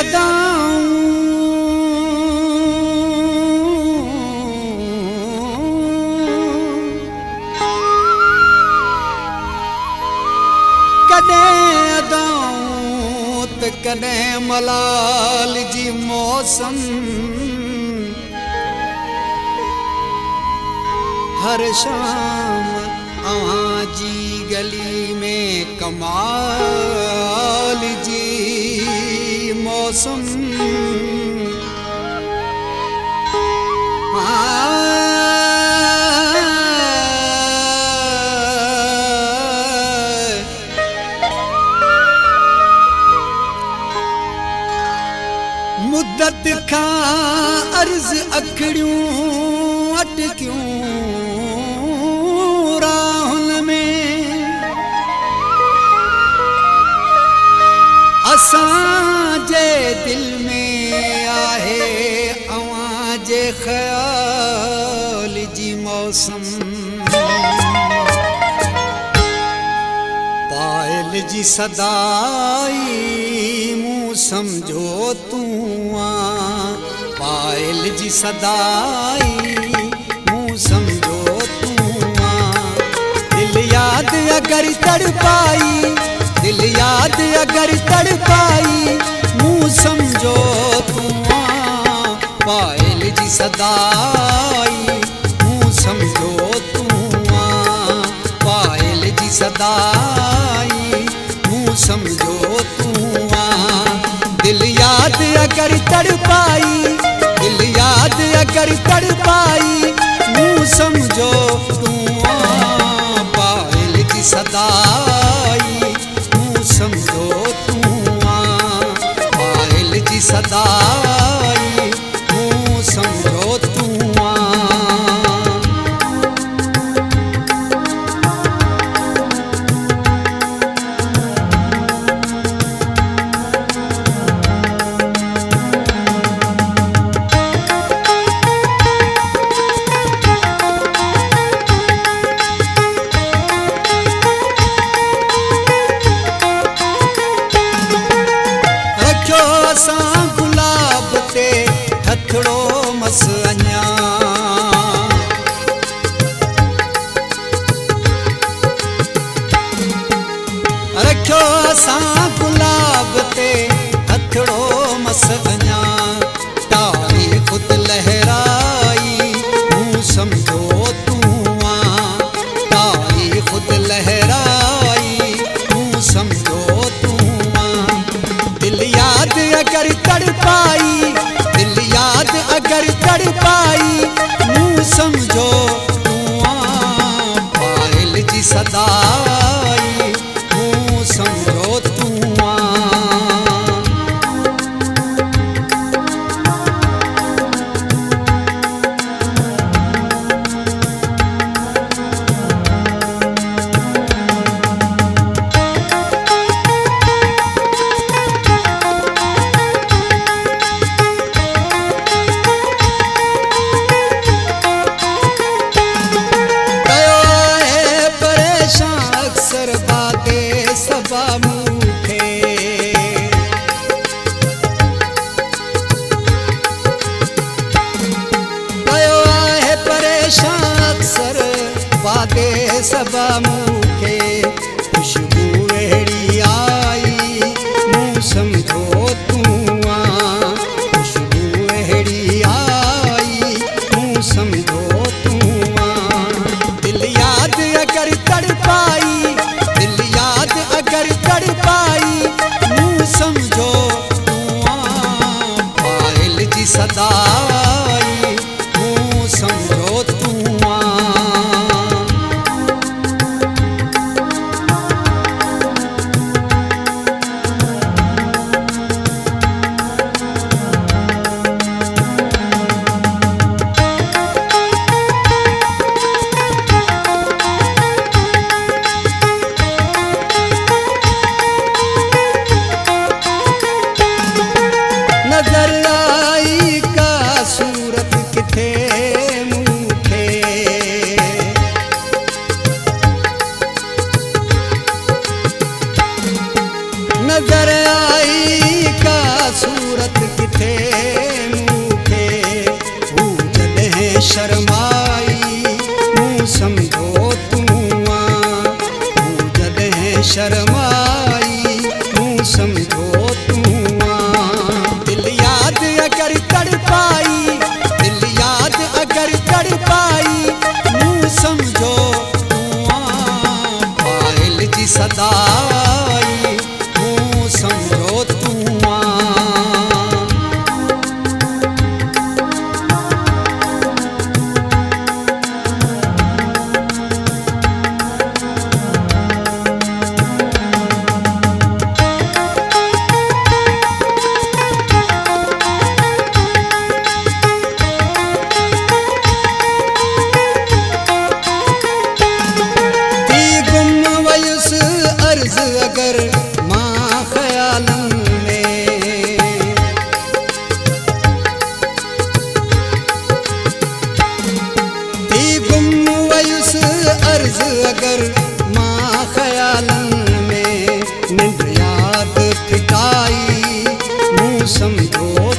अदाऊं कॾहिं अदाऊं त कॾहिं मलाल जी मौसम हर शाम अवां जी गली में कमाल जी मौसम मुद्दत खां अर्ज़ अखड़ियूं अटकियूं राहुनि में असांजे दिल में आहे अवां जे ख़्याल जी मौसम पायल जी सदाई मूं समझो तूं पायल जी सदाई मूं समझो तूं दिल याद अगर तड़पाई दिल याद अगर तड़पाई मूं समझो तूं पायल जी सदाई मूं समझो तूं पायल जी सदाई मूं समझो तूं दिल याद अगर तड़पाई दिल याद अगर तड़पाई मूं समझो तूं पायल जी सदाई मूं समझो तूं पायल जी सदाई मूं समझो तूं असां गुलाब ते हथड़ो मस अञा रखियो असां गुलाब ते हथड़ो मस अञा तारीख़ ख़ुद लहराई मूं समझो तूं तारीख़ ख़ुद लहराई मूं समझो तूं दिल याद अगर तड़पाई दिल याद अगर तड़पाई मूं समझो तूं पायल जी सदाई मूं समझो तूं वादे सबा मूंखे खुशबू अहिड़ी आई मूं समझो तूं खुशबू अहिड़ी आई मूं समझो तूं दिल याद अगर तड़पाई दिल याद अगर तड़पाई मूं समझो तूं पायल जी सदाई मूं समझो तूं नजर आई का समझो